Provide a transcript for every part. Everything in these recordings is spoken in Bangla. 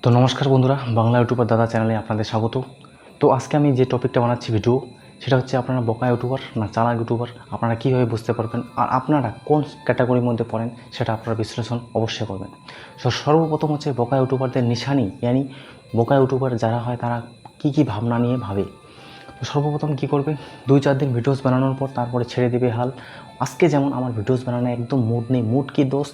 তো নমস্কার বন্ধুরা, বাংলা ইউটিউবার দাদা চ্যানেলে আপনাদের স্বাগত। তো আজকে আমি যে টপিকটা বানাচ্ছি ভিডিও, সেটা হচ্ছে আপনারা বোকা ইউটিউবার না চালাক ইউটিউবার, আপনারা কীভাবে বুঝতে পারবেন আর আপনারা কোন ক্যাটাগরির মধ্যে পড়েন সেটা আপনারা বিশ্লেষণ অবশ্যই করবেন। সর্বপ্রথম হচ্ছে বোকা ইউটিউবারদের নিশানি, ইয়ানি বোকা ইউটিউবার যারা হয় তারা কী ভাবনা নিয়ে ভাবে। তো সর্বপ্রথম কী করবে, 2-4 দিন ভিডিওস বানানোর পর তারপরে ছেড়ে দেবে হাল। আজকে যেমন আমার ভিডিওস বানানো একদম মুড নেই, মুড কি দোষ,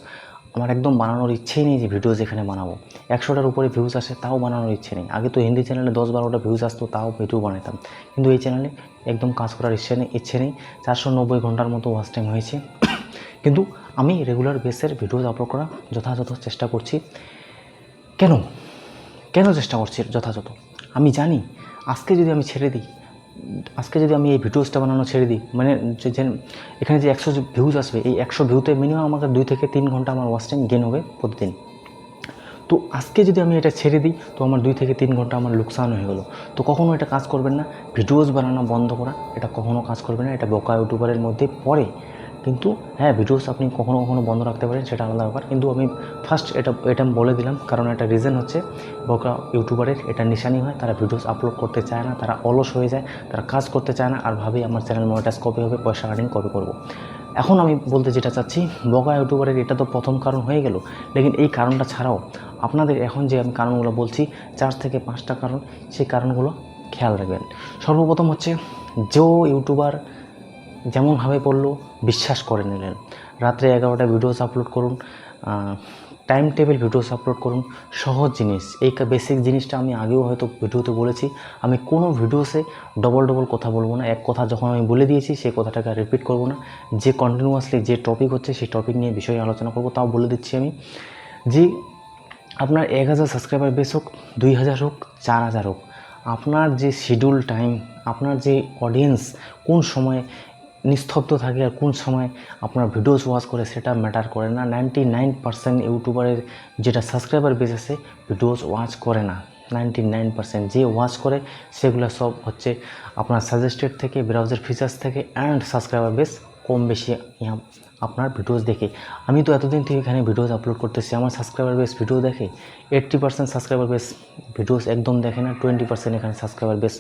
আমার একদম বানানোর ইচ্ছেই নেই যে ভিডিওস এখানে বানাবো। 100টার উপরে ভিউজ আসে তাও বানানোর ইচ্ছে নেই। আগে তো হিন্দি চ্যানেলে 10-12টা ভিউজ আসতো তাও ভিডিও বানাতাম, কিন্তু এই চ্যানেলে একদম কাজ করার ইচ্ছে নেই। 490 ঘন্টার মতো ওয়াচ টাইম হয়েছে, কিন্তু আমি রেগুলার বেসের ভিডিওস আপলোড করা যথাযথ চেষ্টা করছি। কেন কেন চেষ্টা করছি যথাযথ? আমি জানি আজকে যদি আমি ছেড়ে দিই, আজকে যদি আমি এই ভিডিওসটা বানানো ছেড়ে দিই, মানে যে এখানে যে 100 ভিউজ আসবে, এই 100 ভিউতে মিনিমাম আমাকে 2 থেকে 3 ঘন্টা আমার ওয়াচ টাইম গেন হবে প্রতিদিন। তো আজকে যদি আমি এটা ছেড়ে দিই তো আমার 2 থেকে 3 ঘন্টা আমার লোকসান হয়ে গেলো। তো কখনও এটা কাজ করবেন না, ভিডিওস বানানো বন্ধ করা, এটা কখনও কাজ করবে না। এটা বোকা ইউটিউবারের মধ্যে পড়ে। কিন্তু হ্যাঁ, ভিডিওস আপনি কখনও কখনও বন্ধ রাখতে পারেন, সেটা আলাদা ব্যাপার। কিন্তু আমি ফার্স্ট এটা বলে দিলাম, কারণ একটা রিজন হচ্ছে বোকা ইউটিউবারের এটা নিশানি হয়, তারা ভিডিওস আপলোড করতে চায় না, তারা অলস হয়ে যায়, তারা কাজ করতে চায় না, আর ভাবে আমার চ্যানেল মনিটাইজ কবে হবে, পয়সা আর্নিং কবে করবো। এখন আমি বলতে যেটা চাচ্ছি, বোকা ইউটিউবারের এটা তো প্রথম কারণ হয়ে গেল, লেকিন এই কারণটা ছাড়াও আপনাদের এখন যে আমি কারণগুলো বলছি 4 থেকে 5টা কারণ, সেই কারণগুলো খেয়াল রাখবেন। সর্বপ্রথম হচ্ছে, যে ইউটিউবার যেমনভাবে পড়লো বিশ্বাস করে নিলেন। রাত্রে 11টা ভিডিওস আপলোড করুন, টাইম টেবিল ভিডিওস আপলোড করুন, সহজ জিনিস। এই বেসিক জিনিসটা আমি আগেও হয়তো ভিডিওতে বলেছি। আমি কোনো ভিডিওসে ডবল কথা বলবো না। এক কথা যখন আমি বলে দিয়েছি সেই কথাটাকে রিপিট করব না। যে কন্টিনিউয়াসলি যে টপিক হচ্ছে সেই টপিক নিয়ে বিষয়ে আলোচনা করব। তাও বলে দিচ্ছি আমি যে আপনার 1000 সাবস্ক্রাইবার বেস হোক, 2000 হোক, 4000 হোক, আপনার যে শিডিউল টাইম, আপনার যে অডিয়েন্স কোন সময় নিস্তব্ধ থাকে আর কোন সময় আপনার ভিডিওস ওয়াচ করে সেটা ম্যাটার করে না। 99% ইউটিউবারের যেটা সাবস্ক্রাইবার বেস আছে ভিডিওস ওয়াচ করে না। 99% যে ওয়াচ করে সেগুলো সব হচ্ছে আপনার সাজেস্টেড থেকে, ব্রাউজার ফিচার্স থেকে, অ্যান্ড সাবস্ক্রাইবার বেস কম বেশি আপনার ভিডিওস দেখে। আমি তো এতদিন থেকে এখানে ভিডিওস আপলোড করতেছি, আমার সাবস্ক্রাইবার বেস ভিডিও দেখে। 80% সাবস্ক্রাইবার বেস ভিডিওস একদম দেখে না, 20% এখানে সাবস্ক্রাইবার বেস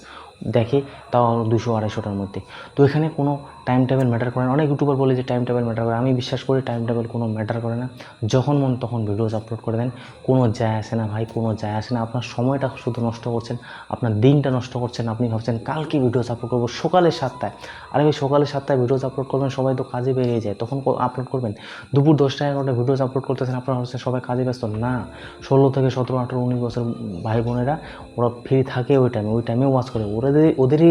দেখে, তাও 200-250টার মধ্যে। তো এখানে কোনো টাইম টেবিল ম্যাটার করে না। অনেক ইউটিউবার বলে যে টাইম টেবিল ম্যাটার করে, আমি বিশ্বাস করি টাইম টেবিল কোনো ম্যাটার করে না। যখন মন তখন ভিডিওস আপলোড করে দেন, কোনো যায় আসে না ভাই, কোনো যায় আসে না। আপনার সময়টা শুধু নষ্ট করছেন, আপনার দিনটা নষ্ট করছেন। আপনি ভাবছেন কালকে ভিডিওস আপলোড করবো সকালে 7টায়, আরে ভাই সকালে 7টায় ভিডিওস আপলোড করবেন, সবাই তো কাজে বেরিয়ে যায়, তখন আপলোড করবেন। দুপুর 10টা-11টায় ভিডিওস আপলোড করতেছেন, আপনারা হচ্ছে সবাই কাজে ব্যস্ত না। 16 থেকে 17, 18, 19 বছর ভাই বোনেরা ওরা ফ্রি থাকে ওই টাইমে ওয়াচ করে। ওদেরই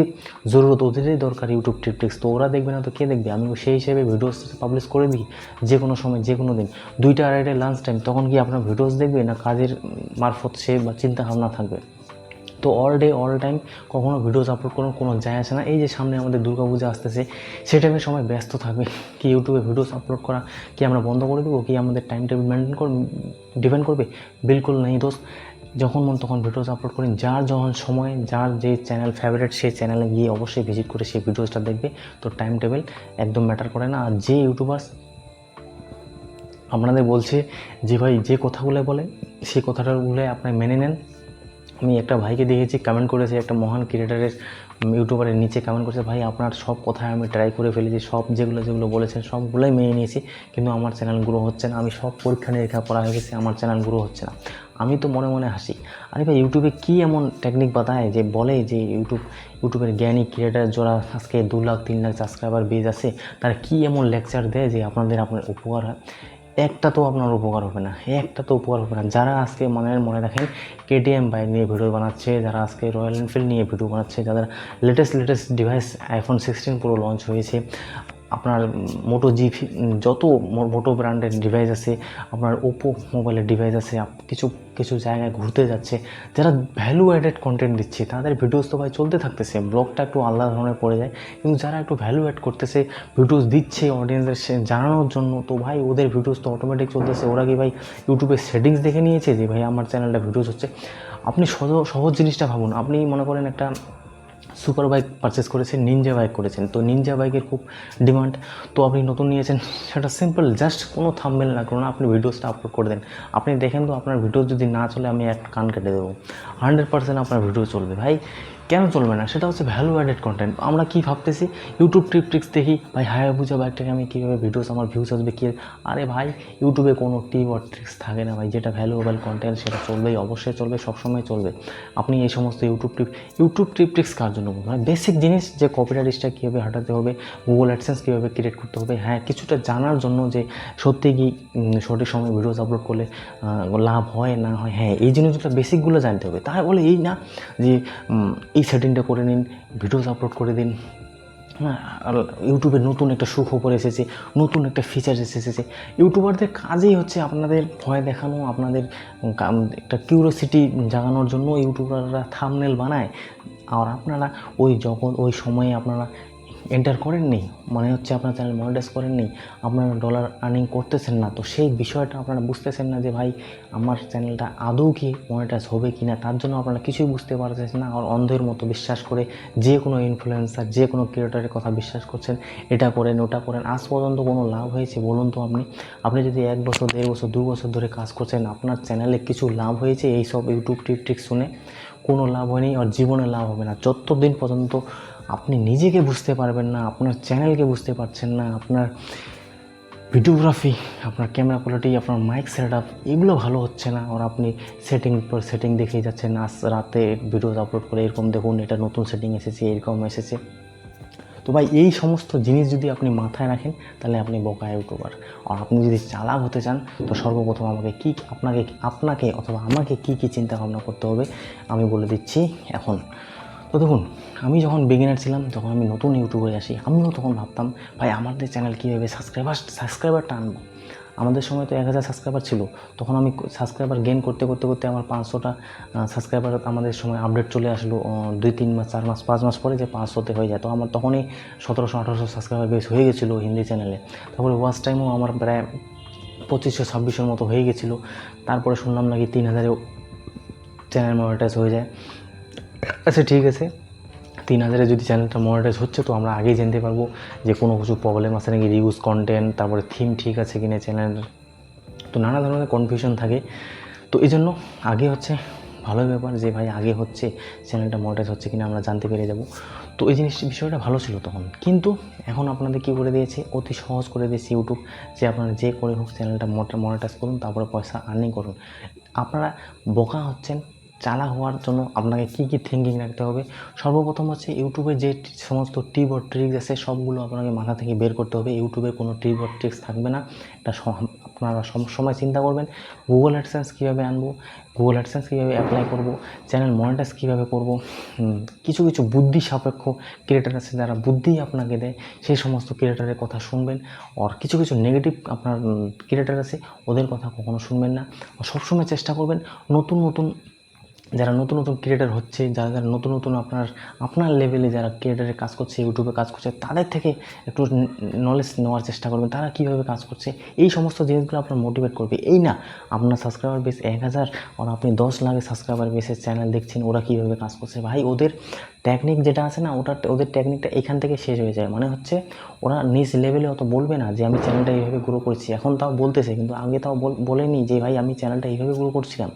জরুরত, ওদেরই দরকার ইউটিউব টিপটিক্স। তো ওরা দেখবে না তো কে দেখবে? আমি সেই হিসেবে ভিডিওস পাবলিশ করে দিই যে কোনো সময়, যে কোনো দিন। 2টা-2:30টায় লাঞ্চ টাইম, তখন কি আপনার ভিডিওস দেখবে না কাজের মারফত সে বা চিন্তা ভাবনা থাকবে? তো অল ডে অল টাইম কখনো ভিডিওস আপলোড করুন, কোনো যায় আসে না। এই যে সামনে আমাদের দুর্গাপূজা আসতেছে, সেই টাইমে সবাই ব্যস্ত থাকবে। কি ইউটিউবে ভিডিওস আপলোড করা কি আমরা বন্ধ করে দেবো? কি আমাদের টাইম টেবিল মেনটেন ডিপেন্ড করবে? বিলকুল নেই দোস্ত। যখন মন তখন ভিডিওস আপলোড করেন, যার যখন সময়, যার যে চ্যানেল ফেভারিট সেই চ্যানেলে গিয়ে অবশ্যই ভিজিট করে সেই ভিডিওসটা দেখবে। তো টাইম টেবিল একদম ম্যাটার করে না। আর যে ইউটিউবার্স আপনাদের বলছে যে ভাই যে কথাগুলো বলে সেই কথাটাগুলো আপনি মেনে নেন। আমি একটা ভাইকে দেখেছি কমেন্ট করেছে, একটা মহান ক্রিয়েটারের ইউটিউবারের নিচে কমেন্ট করেছে, ভাই আপনার সব কথায় আমি ট্রাই করে ফেলেছি, সব যেগুলো বলেছেন সবগুলোই মেনে নিয়েছি, কিন্তু আমার চ্যানেল গ্রো হচ্ছে না। আমি সব পরীক্ষা নিরীক্ষা করা হয়ে গেছে, আমার চ্যানেল গ্রো হচ্ছে না। আমি তো মনে মনে হাসি, আরে ভাই ইউটিউবে কী এমন টেকনিক বাতায় যে বলে যে ইউটিউবের জ্ঞানী ক্রিয়েটার যারা আজকে 2 লাখ 3 লাখ সাবস্ক্রাইবার বেজ আছে, তারা কী এমন লেকচার দেয় যে আপনার উপকার হয়? একটা তো আপনার উপকার হবে না, যারা আজকে মনে রাখেন কেটিএম বাইক নিয়ে ভিডিও বানাচ্ছে, যারা আজকে রয়্যাল এনফিল্ড নিয়ে ভিডিও বানাচ্ছে, যাদের latest device iPhone 16 Pro launch হয়েছে, আপনার মোটো যত মোটো ব্র্যান্ডের ডিভাইস আছে, আপনার ওপো মোবাইলের ডিভাইস আছে, কিছু জায়গায় ঘুরতে যাচ্ছে, যারা ভ্যালু অ্যাডেড কন্টেন্ট দিচ্ছে তাদের ভিডিওস তো ভাই চলতে থাকতেছে। ব্লগটা একটু আলাদা ধরনের পড়ে যায়, কিন্তু যারা একটু ভ্যালু অ্যাড করতেছে, ভিডিওস দিচ্ছে অডিয়েন্সদের জানানোর জন্য, তো ভাই ওদের ভিডিওস তো অটোমেটিক চলতেছে। ওরা কি ভাই ইউটিউবের সেটিংস দেখে নিয়েছে যে ভাই আমার চ্যানেলটা ভিডিওস হচ্ছে? আপনি সহজ জিনিসটা ভাবুন। আপনি মনে করেন একটা সুপার বাইক পারচেস করেছেন, নিনজা বাইক করেছেন, তো নিনজা বাইকের খুব ডিমান্ড, তো আপনি নতুন নিয়েছেন, সেটা সিম্পল জাস্ট কোনো থাম্বনেল না করুন, আপনি ভিডিওসটা আপলোড করে দেন। আপনি দেখেন তো আপনার ভিডিও যদি না চলে আমি একটা কান কেটে দেবো। 100% আপনার ভিডিও চলবে ভাই, কেন চলবে না? সেটা হচ্ছে ভ্যালু অ্যাডেড কন্টেন্ট। আমরা কী ভাবতেছি ইউটিউব ট্রিক্স দেখি ভাই, হায়াবুজা বাইকটাকে আমি কীভাবে ভিডিওস আমার ভিউজ আসবে কী। আরে ভাই ইউটিউবে কোনো টিপ আর ট্রিক্স থাকে না ভাই, যেটা ভ্যালুয়েবল কন্টেন্ট সেটা চলবেই, অবশ্যই চলবে, সবসময় চলবে। আপনি এই সমস্ত ইউটিউব ট্রিক্স কার জন্য বলবো? মানে বেসিক জিনিস, যে কপিরাইট স্ট্রাইক কীভাবে হাঁটাতে হবে, গুগল অ্যাডসেন্স কীভাবে ক্রিয়েট করতে হবে, হ্যাঁ কিছুটা জানার জন্য যে সত্যি কি সঠিক সময় ভিডিওস আপলোড করলে লাভ হয় না হয়, হ্যাঁ এই জিনিসগুলো বেসিকগুলো জানতে হবে। তাই বলে এই না যে এই সেটিংটা করে নিন, ভিডিওস আপলোড করে দিন। হ্যাঁ, আর ইউটিউবে নতুন একটা সুখবর এসেছে, নতুন একটা ফিচার এসেছে। ইউটিউবারদের কাজই হচ্ছে আপনাদের ভয় দেখানো, আপনাদের একটা কিউরিওসিটি জাগানোর জন্য ইউটিউবাররা থাম্বনেল বানায়। আর আপনারা ওই সময়ে আপনারা এন্টার করেননি, মানে হচ্ছে আপনার চ্যানেল মনিটাইজ করেননি, আপনারা ডলার আর্নিং করতেছেন না, তো সেই বিষয়টা আপনারা বুঝতেছেন না যে ভাই আমার চ্যানেলটা আদৌ কি মনিটাইজ হবে কি না, তার জন্য আপনারা কিছুই বুঝতে পারতেছেন না। আর অন্ধের মতো বিশ্বাস করে যে কোনো ইনফ্লুয়েন্সার, যে কোনো ক্রিয়েটরের কথা বিশ্বাস করছেন, এটা করেন ওটা করেন। আজ পর্যন্ত কোনো লাভ হয়েছে বলুন তো? আপনি যদি 1 বছর 1.5 বছর 2 বছর ধরে কাজ করছেন, আপনার চ্যানেলে কিছু লাভ হয়েছে এই সব ইউটিউব ট্রিক্স শুনে? কোনো লাভ হয়নি, আর জীবনে লাভ হবে না যতদিন পর্যন্ত আপনি নিজেকে বুঝতে পারবেন না, আপনার চ্যানেলকে বুঝতে পারছেন না, আপনার ভিডিওগ্রাফি, আপনার ক্যামেরা কোয়ালিটি, আপনার মাইক সেট আপ এগুলো ভালো হচ্ছে না, আর আপনি সেটিং দেখেই যাচ্ছেন। আজ রাতে ভিডিও আপলোড করে এরকম দেখুন, এটা নতুন সেটিং এসেছে, এরকম এসেছে। তো ভাই এই সমস্ত জিনিস যদি আপনি মাথায় রাখেন তাহলে আপনি বোকা ইউটিউবার। আর আপনি যদি চালাক হতে চান তো সর্বপ্রথম আপনাকে অথবা আমাকে কী চিন্তা ভাবনা করতে হবে আমি বলে দিচ্ছি এখন। তো দেখুন, আমি যখন বিগিনার ছিলাম, যখন আমি নতুন ইউটিউবে আসি, আমিও তখন ভাবতাম ভাই আমাদের চ্যানেল কীভাবে সাবস্ক্রাইবারটা আনবো। আমাদের সময় তো 1000 সাবস্ক্রাইবার ছিল, তখন আমি সাবস্ক্রাইবার গেইন করতে আমার 500টা সাবস্ক্রাইবার আমাদের সময় আপডেট চলে আসলো 2-3 মাস 4 মাস 5 মাস পরে যে 500তে হয়ে যায়। তো আমার তখনই 1700-1800 সাবস্ক্রাইবার বেস হয়ে গেছিলো হিন্দি চ্যানেলে। তারপরে ওয়াচ টাইমও আমার প্রায় 2500-2600 মতো হয়ে গেছিলো। তারপরে শুনলাম নাকি 3000এও চ্যানেল মনিটাইজ হয়ে যায়। আচ্ছা ঠিক আছে, 3000-এ যদি চ্যানেলটা মনিটাইজ হচ্ছে তো আমরা আগেই জানতে পারবো যে কোনো কিছু প্রবলেম আছে নাকি, রিউজ কন্টেন্ট, তারপরে থিম ঠিক আছে কিনা চ্যানেলের, তো নানা ধরনের কনফিউশন থাকে। তো এই জন্য আগে হচ্ছে ভালোই ব্যাপার যে ভাই আগে হচ্ছে চ্যানেলটা মনিটাইজ হচ্ছে কিনা আমরা জানতে পেরে যাব। তো এই বিষয়টা ভালো ছিল তখন, কিন্তু এখন আপনাদের কী করে দিয়েছে, অতি সহজ করে দিয়েছে ইউটিউব, যে আপনারা যে করে হোক চ্যানেলটা মনিটাইজ করুন, তারপরে পয়সা আর্নিং করুন। আপনারা বোকা হচ্ছেন। চালাক হওয়ার জন্য আপনাকে কী থিঙ্কিং রাখতে হবে? সর্বপ্রথম হচ্ছে ইউটিউবে যে সমস্ত টিপ ও ট্রিক্স আছে সবগুলো আপনাকে মাথা থেকে বের করতে হবে। ইউটিউবে কোনো টিপ ও ট্রিক্স থাকবে না, এটা আপনারা সবসময় চিন্তা করবেন গুগল অ্যাডসেন্স কীভাবে আনবো, গুগল অ্যাডসেন্স কীভাবে অ্যাপ্লাই করব, চ্যানেল মনিটাইজ কীভাবে করব। কিছু বুদ্ধি সাপেক্ষ ক্রিয়েটার আছে যারা বুদ্ধি আপনাকে দেয়, সেই সমস্ত ক্রিয়েটারের কথা শুনবেন। আর কিছু নেগেটিভ আপনার ক্রিয়েটার আছে, ওদের কথা কখনো শুনবেন না। সবসময় চেষ্টা করবেন যারা নতুন ক্রিয়েটার হচ্ছে, যারা নতুন আপনার লেভেলে যারা ক্রিয়েটারে কাজ করছে, ইউটিউবে কাজ করছে, তাদের থেকে একটু নলেজ নেওয়ার চেষ্টা করবেন, তারা কীভাবে কাজ করছে। এই সমস্ত জিনিসগুলো আপনার মোটিভেট করবে। এই না আপনার সাবস্ক্রাইবার বেস 1000 আর আপনি 10 লাখের সাবস্ক্রাইবার বেসের চ্যানেল দেখছেন, ওরা কীভাবে কাজ করছে। ভাই ওদের টেকনিক যেটা আছে না, ওদের টেকনিকটা এখান থেকে শেষ হয়ে যায়। মানে হচ্ছে ওরা নিজ লেভেলে অত বলবে না যে আমি চ্যানেলটা এইভাবে গ্রো করছি, এখন তাও বলতেছে, কিন্তু আগে তাও বলেনি যে ভাই আমি চ্যানেলটা এইভাবে গ্রো করছিলাম।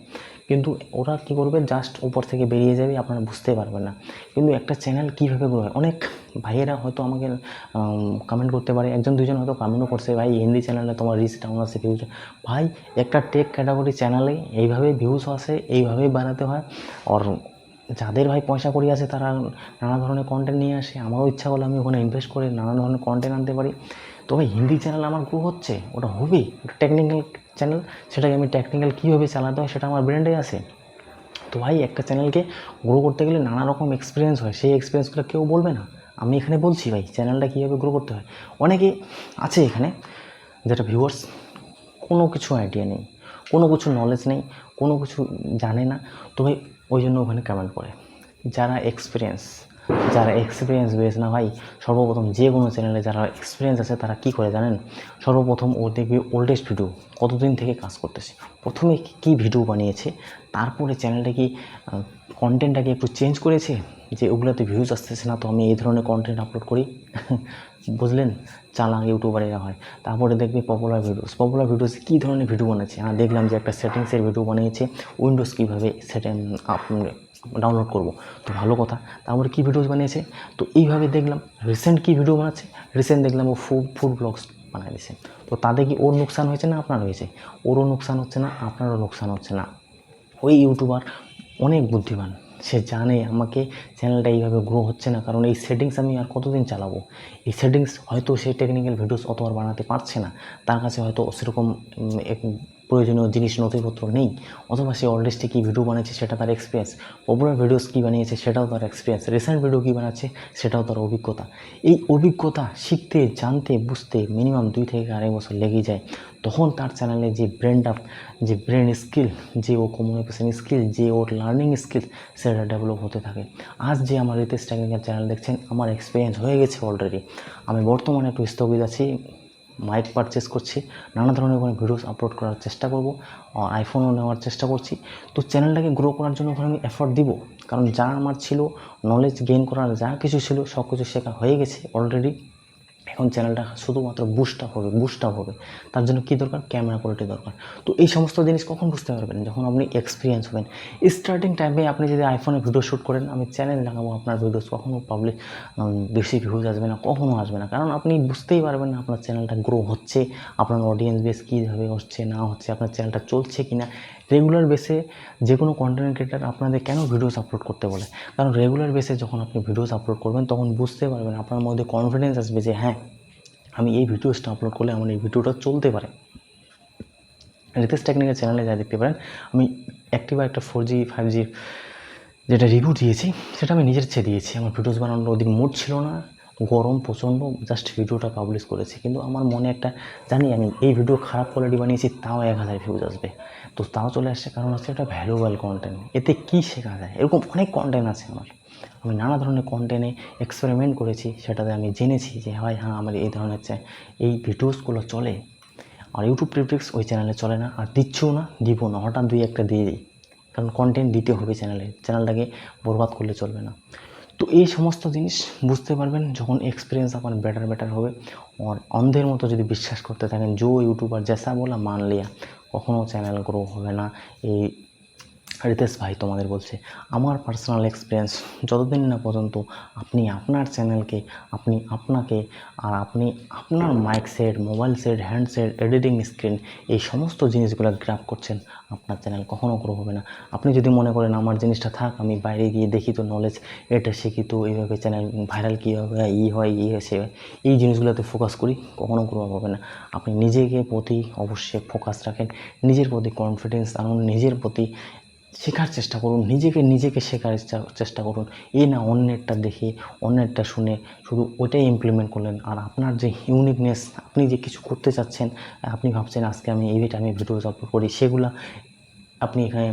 কিন্তু ওরা কী করবে, জাস্ট উপর থেকে বেরিয়ে যাবে, আপনারা বুঝতে পারবেন না। কিন্তু একটা চ্যানেল কীভাবে গ্রো হয়, অনেক ভাইয়েরা হয়তো আমাকে কমেন্ট করতে পারে, 1-2জন হয়তো কমেন্টও করছে ভাই হিন্দি চ্যানেলে তোমার রিচ ডাউন আছে, ভিউজ। ভাই একটা টেক ক্যাটাগরি চ্যানেলে এইভাবেই ভিউজ আসে, এইভাবেই বাড়াতে হয়। আর যাদের ভাই পয়সা করি আছে তারা নানা ধরনের কন্টেন্ট নিয়ে আসে, আমারও ইচ্ছা করলে আমি ওখানে ইনভেস্ট করে নানা ধরনের কন্টেন্ট আনতে পারি। তো ভাই হিন্দি চ্যানেল আমার গ্রো হচ্ছে, ওটা হবেই, ওটা টেকনিক্যাল চ্যানেল, সেটাকে আমি টেকনিক্যাল কীভাবে চালাতে হয় সেটা আমার ব্রেন্ডে আছে। তো ভাই একটা চ্যানেলকে গ্রো করতে গেলে নানা রকম এক্সপিরিয়েন্স হয়, সেই এক্সপিরিয়েন্সগুলো কেউ বলবে না। আমি এখানে বলছি ভাই চ্যানেলটা কীভাবে গ্রো করতে হয়। অনেকে আছে এখানে যেটা ভিউয়ার্স কোনো কিছু আইডিয়া নেই, কোনো কিছু নলেজ নেই, কোনো কিছু জানে না, তো ভাই ওই জন্য ওখানে কমেন্ট করে। যারা এক্সপিরিয়েন্স যারা এক্সপিরিয়েন্স বেস না ভাই, সর্বপ্রথম যে কোনো চ্যানেলে যারা এক্সপিরিয়েন্স আছে তারা কি করে জানেন? সর্বপ্রথম ও দেখবে ওল্ডেস্ট ভিডিও কতদিন থেকে কাজ করতেছে, প্রথমে কী ভিডিও বানিয়েছে, তারপরে চ্যানেলটা কি কন্টেন্টটাকে একটু চেঞ্জ করেছে যে ওগুলোতে ভিউজ আসতেছে না, তো আমি এই ধরনের কন্টেন্ট আপলোড করি। বুঝলেন? চালাক ইউটিউবারেরা হয়। তারপরে দেখবে পপুলার ভিডিওসে কী ধরনের ভিডিও বানাচ্ছে। দেখলাম যে একটা সেটিংসের ভিডিও বানিয়েছে, উইন্ডোজ কীভাবে ডাউনলোড করব, তো ভালো কথা। তারপরে কী ভিডিওস বানিয়েছে, তো এইভাবে দেখলাম। রিসেন্ট কী ভিডিও বানাচ্ছে, রিসেন্ট দেখলাম ও ফুড ব্লগস বানাই দিয়েছে। তো তাতে কি ওর লোকসান হয়েছে না আপনার হয়েছে? ওরও লোকসান হচ্ছে না, আপনারও লোকসান হচ্ছে না। ওই ইউটিউবার অনেক বুদ্ধিমান, সে জানে আমাকে চ্যানেলটা এইভাবে গ্রো হচ্ছে না, কারণ এই সেটিংস আমি আর কতদিন চালাবো। এই সেটিংস হয়তো সে টেকনিক্যাল ভিডিওস অত আর বানাতে পারছে না, তার কাছে হয়তো সেরকম প্রয়োজনীয় জিনিস নথিপত্র নেই, অথবা সে অলরেডি কী ভিডিও বানিয়েছে সেটা তার এক্সপিরিয়েন্স, পপুলার ভিডিওস কী বানিয়েছে সেটাও তার এক্সপিরিয়েন্স, রিসেন্ট ভিডিও কী বানাচ্ছে সেটাও তার অভিজ্ঞতা। এই অভিজ্ঞতা শিখতে, জানতে, বুঝতে মিনিমাম 2 থেকে 2.5 বছর লেগে যায়। তখন তার চ্যানেলে যে ব্রেন স্কিল, যে ও কমিউনিকেশন স্কিল, যে ওর লার্নিং স্কিল, সেটা ডেভেলপ হতে থাকে। আজ যে আমার রিতেশ টেকনিক্যাল চ্যানেল দেখছেন, আমার এক্সপিরিয়েন্স হয়ে গেছে অলরেডি। আমি বর্তমানে একটু স্থগিত আছি, মাইক পারচেস করছি, নানা ধরনের কোনো ভিডিওস আপলোড করার চেষ্টা করব, আইফোনও নেওয়ার চেষ্টা করছি। তো চ্যানেলটাকে গ্রো করার জন্য ওখানে আমি এফর্ট দিব, কারণ যা আমার ছিল নলেজ গেইন করার যা কিছু ছিল সব কিছু শেখা হয়ে গেছে অলরেডি। এখন চ্যানেলটা শুধুমাত্র বুস্ট আপ হবে। তার জন্য কী দরকার? ক্যামেরা কোয়ালিটি দরকার। তো এই সমস্ত জিনিস কখন বুঝতে পারবেন? যখন আপনি এক্সপিরিয়েন্স হবেন। স্টার্টিং টাইমে আপনি যদি আইফোনে ভিডিও শ্যুট করেন, আমি চ্যানেল লাগাবো, আপনার ভিডিওস কখনও বেশি ভিউজ আসবে না, কখনও আসবে না, কারণ আপনি বুঝতেই পারবেন না আপনার চ্যানেলটা গ্রো হচ্ছে, আপনার অডিয়েন্স বেস কীভাবে হচ্ছে না হচ্ছে, আপনার চ্যানেলটা চলছে কি না। রেগুলার বেসে যে কোনো কন্টেন্ট ক্রিয়েটার আপনাদের কেন ভিডিওস আপলোড করতে বলে? কারণ রেগুলার বেসে যখন আপনি ভিডিওস আপলোড করবেন, তখন বুঝতে পারবেন, আপনার মধ্যে কনফিডেন্স আসবে যে হ্যাঁ, আমি এই ভিডিওসটা আপলোড করলে আমার এই ভিডিওটা চলতে পারে। রিতেশ টেকনিক্যাল চ্যানেলে যা দেখতে পারেন, আমি অ্যাক্টিভা একটা 4G 5G যেটা রিভিউ দিয়েছি, সেটা আমি নিজের ইচ্ছে দিয়েছি। আমার ভিডিওস বানানোর ওদিক মুড ছিল না, গরম প্রচণ্ড, জাস্ট ভিডিওটা পাবলিশ করেছি। কিন্তু আমার মনে একটা, জানি আমি এই ভিডিও খারাপ কোয়ালিটি বানিয়েছি, তাও 1000 ভিউজ আসবে, তো তাও চলে আসছে, কারণ হচ্ছে একটা ভ্যালুয়েবল কন্টেন্ট। এতে কী শেখা যায়? এরকম অনেক কন্টেন্ট আছে আমার, আমি নানা ধরনের কন্টেন্টে এক্সপেরিমেন্ট করেছি, সেটাতে আমি জেনেছি যে হ্যাঁ, আমার এই ধরনের এই ভিডিওসগুলো চলে। আর ইউটিউব প্রিফিক্স ওই চ্যানেলে চলে না, আর দিচ্ছেও না, দিব না, হঠাৎ 2-1টা দিয়ে দিই, কারণ কন্টেন্ট দিতে হবে চ্যানেলটাকে বরবাদ করলে চলবে না। তো এই সমস্ত জিনিস বুঝতে পারবেন যখন এক্সপিরিয়েন্স আপনার বেটার হবে। আর অন্ধের মতো যদি বিশ্বাস করতে থাকেন, যে ইউটিউবার জেসা বলা মান লিয়া, কখনও চ্যানেল গ্রো হবে না। এই রিতেশ ভাই তোমাদের বলছে, আমার পার্সোনাল এক্সপিরিয়েন্স, যতদিন না পর্যন্ত আপনি আপনার চ্যানেলকে, আপনি আপনার mic set, mobile set, handset, editing screen, এই সমস্ত জিনিসগুলো গ্র্যাব করছেন, আপনার চ্যানেল কখনও গ্রো হবে না। আপনি যদি মনে করেন আমার জিনিসটা থাক, আমি বাইরে গিয়ে দেখি তো নলেজ, এটা শিখি তো এইভাবে চ্যানেল ভাইরাল কীভাবে হয়, সে এই জিনিসগুলোতে ফোকাস করি, কখনও গ্রো হবে না। আপনি নিজেকে প্রতি অবশ্যই ফোকাস রাখেন, নিজের প্রতি কনফিডেন্স আনুন, নিজের প্রতি শেখার চেষ্টা করুন, নিজেকে শেখার চেষ্টা করুন। এই না অন্যেরটা দেখে, অন্যেরটা শুনে শুধু ওইটাই ইমপ্লিমেন্ট করলেন। আর আপনার যে ইউনিকনেস, আপনি যে কিছু করতে চাচ্ছেন, আপনি ভাবছেন আজকে আমি এই টাইমে ভিডিওস আপলোড করি, সেগুলা আপনি এখানে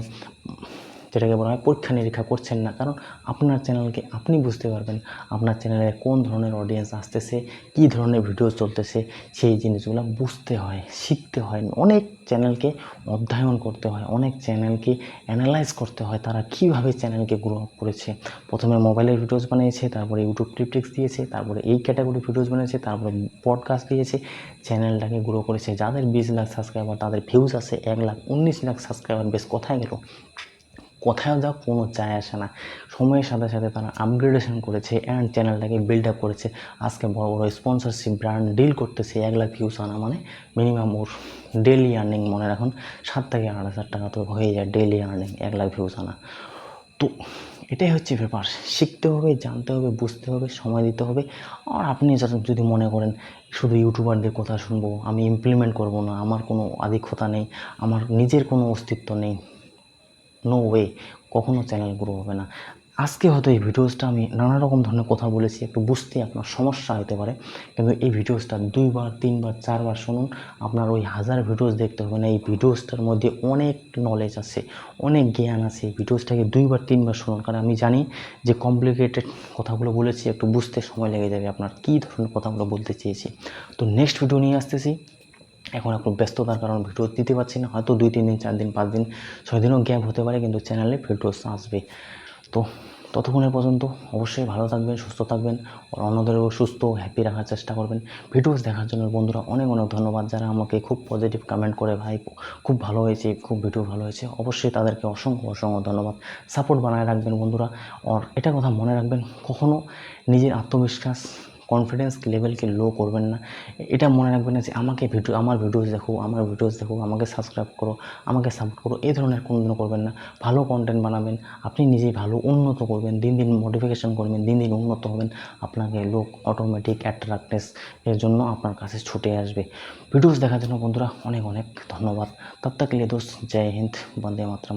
যেটাকে বলা হয় পরীক্ষা নিরীক্ষা করছেন না, কারণ আপনার চ্যানেলকে আপনি বুঝতে পারবেন আপনার চ্যানেলে কোন ধরনের অডিয়েন্স আসতেছে, কী ধরনের ভিডিও চলতেছে, সেই জিনিসগুলো বুঝতে হয়, শিখতে হয়। অনেক চ্যানেলকে অধ্যয়ন করতে হয়, অনেক চ্যানেলকে অ্যানালাইজ করতে হয়, তারা কীভাবে চ্যানেলকে গ্রো আপ করেছে। প্রথমে মোবাইলের ভিডিওস বানিয়েছে, তারপরে ইউটিউব টিপটিক্স দিয়েছে, তারপরে এই ক্যাটাগরি ভিডিওস বানিয়েছে, তারপরে পডকাস্ট দিয়েছে, চ্যানেলটাকে গ্রো করেছে। যাদের 20 লাখ সাবস্ক্রাইবার, তাদের ভিউজ আছে 1,19,00,000 সাবস্ক্রাইবার, বেশ কোথায় গেল? কোথাও যা কোনো যায় আসে না। সময়ের সাথে সাথে তারা আপগ্রেডেশন করেছে অ্যান্ড চ্যানেলটাকে বিল্ড আপ করেছে। আজকে বড় বড় স্পন্সরশিপ ব্র্যান্ড ডিল করতেছে। 1,00,000 ভিউস আনা মানে মিনিমাম ওর ডেলি আর্নিং, মনে রাখুন 7 থেকে 8,000 টাকা তো হয়ে যায় ডেলি আর্নিং 1,00,000 ভিউস আনা। তো এটাই হচ্ছে ব্যাপার, শিখতে হবে, জানতে হবে, বুঝতে হবে, সময় দিতে হবে। আর আপনি যদি মনে করেন শুধু ইউটিউবারদের কথা শুনবো, আমি ইমপ্লিমেন্ট করব না, আমার কোনো আধিক্যতা নেই, আমার নিজের কোনো অস্তিত্ব নেই, নো ওয়ে, কখনো চ্যানেল গ্রো হবে না। আজকে হয়তো এই ভিডিওসটা আমি নানা রকম ধরনের কথা বলেছি, একটু বুঝতে আপনার সমস্যা হতে পারে, কিন্তু এই ভিডিওসটা 2বার 3বার 4বার শুনুন। আপনার ওই 1000 ভিডিওস দেখতে হবে না, এই ভিডিওসটার মধ্যে অনেক নলেজ আছে, অনেক জ্ঞান আছে। এই ভিডিওসটাকে 2বার 3বার শুনুন, কারণ আমি জানি যে কমপ্লিকেটেড কথাগুলো বলেছি, একটু বুঝতে সময় লেগে যাবে আপনার কী ধরনের কথাগুলো বলতে চেয়েছি। তো নেক্সট ভিডিও নিয়ে আসতেছি। এখন একটু ব্যস্ততার কারণে ভিডিও দিতে পারছি না, হয়তো 2-3 দিন 4 দিন 5 দিন 6 দিনও গ্যাপ হতে পারে, কিন্তু চ্যানেলে ভিডিওস আসবে। তো ততক্ষণের পর্যন্ত অবশ্যই ভালো থাকবেন, সুস্থ থাকবেন, আর অন্যদেরও সুস্থ হ্যাপি রাখার চেষ্টা করবেন। ভিডিওস দেখার জন্য বন্ধুরা অনেক অনেক ধন্যবাদ। যারা আমাকে খুব পজিটিভ কমেন্ট করে, ভাই খুব ভালো হয়েছে, খুব ভিডিও ভালো হয়েছে, অবশ্যই তাদেরকে অসংখ্য অসংখ্য ধন্যবাদ। সাপোর্ট বানায় রাখবেন বন্ধুরা। আর এটা কথা মনে রাখবেন, কখনও নিজের আত্মবিশ্বাস কনফিডেন্স লেভেলকে লো করবেন না। এটা মনে রাখবেন না যে আমার ভিডিওস দেখো, আমাকে সাবস্ক্রাইব করো, আমাকে সাপোর্ট করো, এই ধরনের কোনোদিনও করবেন না। ভালো কন্টেন্ট বানাবেন, আপনি নিজেই ভালো উন্নত করবেন, দিন দিন মডিফিকেশন করবেন, দিন দিন উন্নত হবেন। আপনাকে লোক অটোমেটিক অ্যাট্রাক্টনেস এর জন্য আপনার কাছে ছুটে আসবে। ভিডিওস দেখার জন্য বন্ধুরা অনেক অনেক ধন্যবাদ। তব তক কে লিয়ে দোস্ত, জয় হিন্দ, বন্দে মাতরম।